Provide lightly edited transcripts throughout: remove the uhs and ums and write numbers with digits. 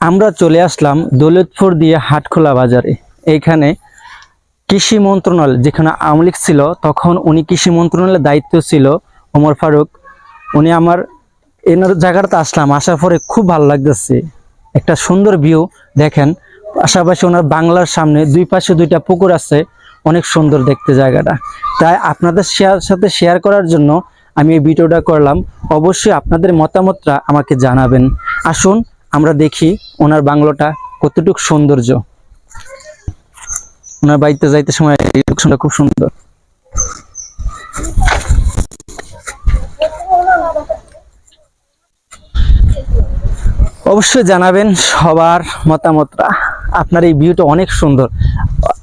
আমরা চলে আসলাম দৌলতপুর দিয়ে হাটখোলা বাজারে। এইখানে কৃষি মন্ত্রণালয়, যেখানে আওয়ামী লীগ ছিল তখন উনি কৃষি মন্ত্রণালয়ের দায়িত্ব ছিল ওমর ফারুক। উনি আমার এনার জায়গাটা আসলাম, আসার পরে খুব ভালো লাগতেছে। একটা সুন্দর ভিউ দেখেন, পাশাপাশি ওনার বাংলার সামনে দুই পাশে দুইটা পুকুর আছে, অনেক সুন্দর দেখতে জায়গাটা। তাই আপনাদের সাথে শেয়ার করার জন্য আমি এই ভিডিওটা করলাম। অবশ্যই আপনাদের মতামতটা আমাকে জানাবেন। আসুন আমরা দেখি ওনার বাংলোটা কতটুকু সৌন্দর্য। ওনার বাড়িতে যাইতে সময় লোকেশনটা খুব সুন্দর। অবশ্যই জানাবেন সবার মতামতটা। আপনার এই ভিউটা অনেক সুন্দর,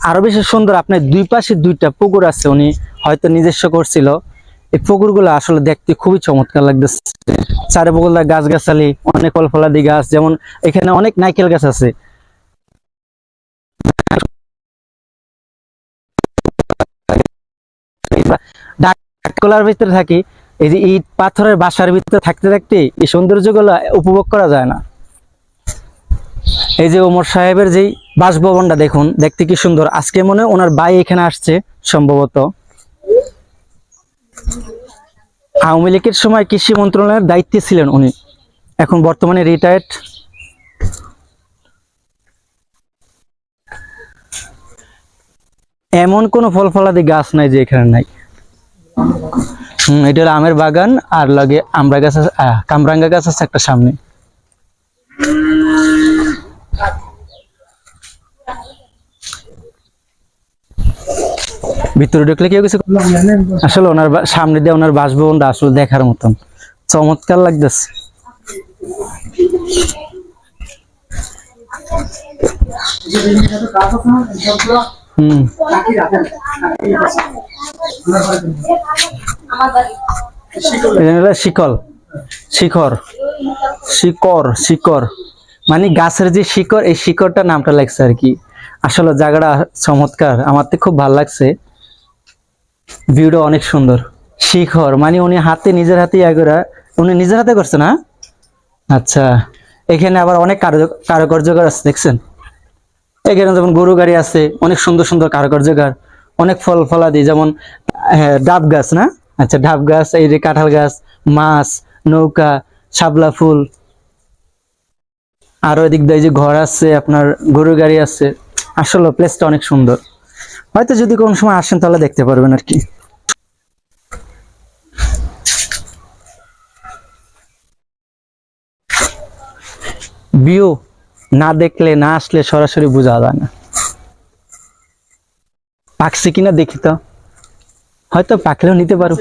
আরো বেশি সুন্দর। আপনার দুই পাশে দুইটা পুকুর আছে, উনি হয়তো নিজস্ব করছিল। এই পুকুরগুলো আসলে দেখতে খুবই চমৎকার লাগতেছে। চারে পুকুরটা গাছ গাছালি, অনেক ফল ফলাদি গাছ, যেমন এখানে অনেক নারকেল গাছ আছে। ডাককলার ভিতরে থাকি, এই যে ইট পাথরের বাসার ভিতরে থাকতে থাকতে এই সৌন্দর্যগুলো উপভোগ করা যায় না। এই যে ওমর সাহেবের যেই বাসভবনটা দেখুন, দেখতে কি সুন্দর। আজকে মনে হয় ওনার ভাই এখানে আসছে সম্ভবত। আওয়ামী লীগের সময় কৃষি মন্ত্রণালয়ের দায়িত্বে ছিলেন উনি, এখন বর্তমানে রিটায়ার্ড। এমন কোন ফল ফলাদি গাছ নাই যে এখানে নাই। এটা হলো আমের বাগান, আর লাগে আমড়া গাছ আছে, কামরাঙ্গা গাছ আছে একটা সামনে। ভিতরে ঢুকলে কেউ কিছু আসলে ওনার সামনে দিয়ে ওনার বাসভবনটা আসলে দেখার মতন চমৎকার লাগতেছে। শিকল, শিখর, শিকর, শিকর মানে গাছের যে শিকড়, এই শিকড়টা নামটা লাগছে আর কি। আসলে জায়গাটা চমৎকার, আমার তো খুব ভালো লাগছে। ভিউটা অনেক সুন্দর। শিখর মানে উনি হাতে, নিজের হাতে উনি নিজের হাতে করছে না? আচ্ছা, এখানে আবার অনেক কারুকার্যকার আছে দেখছেন। এখানে যেমন গরু গাড়ি আছে, অনেক সুন্দর সুন্দর কারুকার্যকার, অনেক ফল ফলাদি, যেমন ডাব গাছ না? আচ্ছা, ডাব গাছ, এই যে কাঁঠাল গাছ, মাছ, নৌকা, শাপলা ফুল, আরো এদিক দিয়ে যে ঘর আছে, আপনার গরু গাড়ি আছে। আসলে প্লেসটা অনেক সুন্দর। হয়তো যদি কোন সময় আসেন তাহলে দেখতে পারবেন আর কি। ভিউ না দেখলে, না আসলে সরাসরি বোঝা যায় না। পাকছে কিনা দেখি তো, হয়তো পাকলেও নিতে পারো।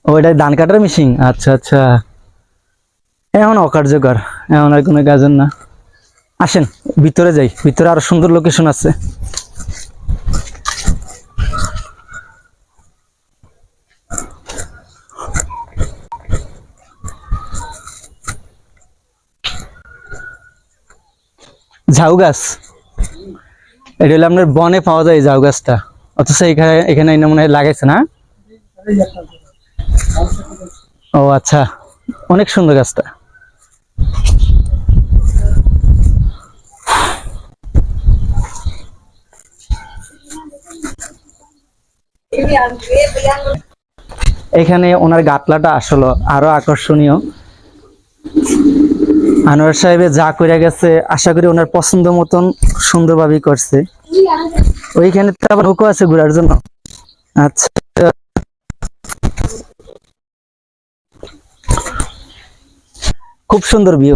ওইটা ধান কাটার মেশিন? আচ্ছা আচ্ছা, এখন অকার্যকর, এখন আর কোনো কাজের না। আসেন ভিতরে যাই, ভিতরে আরো সুন্দর লোকেশন আছে। ঝাউ গাছ, এটা হলো আপনার বনে পাওয়া যায় ঝাউ গাছটা, অথচ এখানে এখানে মনে হয় লাগাইছে না? ও আচ্ছা, অনেক সুন্দর গাছটা। এখানে ওনার গাটলাটা আসলে আরো আকর্ষণীয়। আনোয়ার সাহেবে যা করে গেছে, আশা করি ওনার পছন্দ মতন সুন্দরভাবে করছে। ওইখানে তো আবার নৌকো আছে ঘোরার জন্য। আচ্ছা, খুব সুন্দর ভিউ।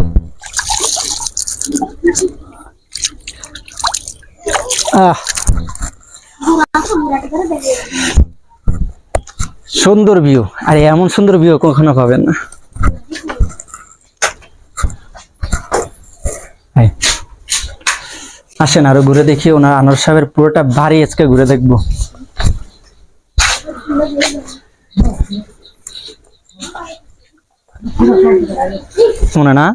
সুন্দর ভিউ, আর এমন সুন্দর ভিউ কখনো পাবেন না। আসেন আরো ঘুরে দেখি ওনার আনোয়ার সাহেবের পুরোটা বাড়ি আজকে ঘুরে দেখবো। শোনে না,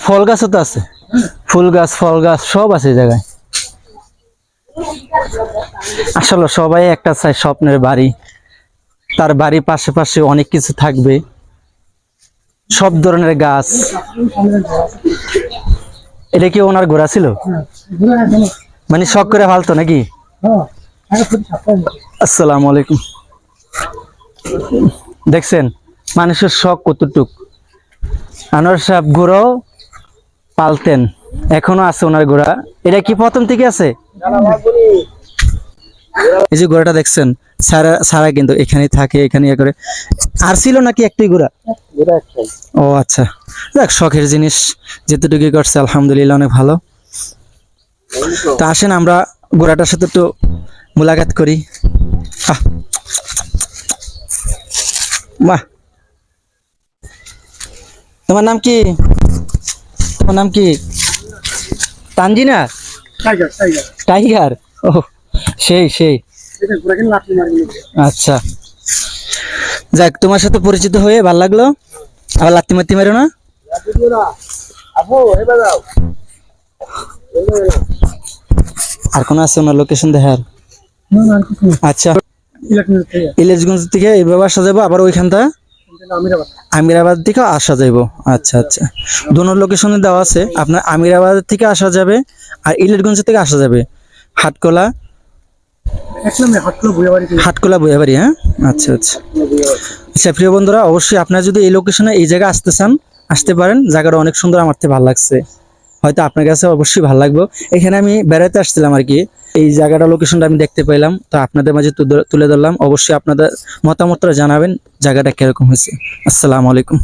ফল গাছও তো আছে, ফুল গাছ, ফল গাছ সব আছে এই জায়গায়। আসলে সবাই একটা চায় স্বপ্নের বাড়ি, তার বাড়ির পাশে পাশে অনেক কিছু থাকবে। সব ধরনের গাছ। এটা কি ওনার ঘোড়া ছিল? মানে শখ করে ফালতো নাকি? আসসালামু আলাইকুম। দেখছেন মানুষের শখ কতটুক। আনোয়ার সাহেব ঘোড়াও পালতেন, এখনো আছে ওনার ঘোড়া। এটা কি প্রথম থেকে আছে? এই যে ঘোড়াটা দেখছেন, সারা সারা কিন্তু এখানেই থাকে, এখানে ইয়ে করে। আর ছিল নাকি একটাই ঘোড়া? ও আচ্ছা, দেখ শখের জিনিস যেতটুকু করছে আলহামদুলিল্লাহ অনেক ভালো। তো আসেন আমরা ঘোড়াটার সাথে একটু মোলাকাত করি। আহ, বাহ, তোমার নাম কি? তোমার নাম কি? তানজিনা? টাইগার? ও সেই সেই। আচ্ছা, যাক তোমার সাথে পরিচিত হয়ে ভালো লাগলো। আবার লাত্তি মাত্তি মারো না। আর কোন আছে ওনার লোকেশন দেখার? আচ্ছা, ইলেশগঞ্জ থেকে এইভাবে আসা যাবো, আবার ওইখানটা আমিরাবাদ থেকে আসা যাইবো। আচ্ছা আচ্ছা, দোনো লোকেশনে দেওয়া আছে। আপনার আমিরাবাদ থেকে আসা যাবে আর ইলেশগঞ্জ থেকে আসা যাবে হাটকোলা। হাটকোলা বইয়াবাড়ি, হ্যাঁ আচ্ছা আচ্ছা। আচ্ছা প্রিয় বন্ধুরা, অবশ্যই আপনারা যদি এই লোকেশনে এই জায়গায় আসতে চান আসতে পারেন। জায়গাটা অনেক সুন্দর, আমার থেকে ভালো লাগছে, হয়তো আপনার কাছে অবশ্যই ভালো লাগবে। এখানে আমি বেড়াতে আসছিলাম আর কি, এই জায়গাটা লোকেশনটা আমি দেখতে পেলাম, তো আপনাদের মাঝে তুলে ধরলাম। অবশ্যই আপনাদের মতামতটা জানাবেন জায়গাটা কিরকম হয়েছে। আসসালামু আলাইকুম।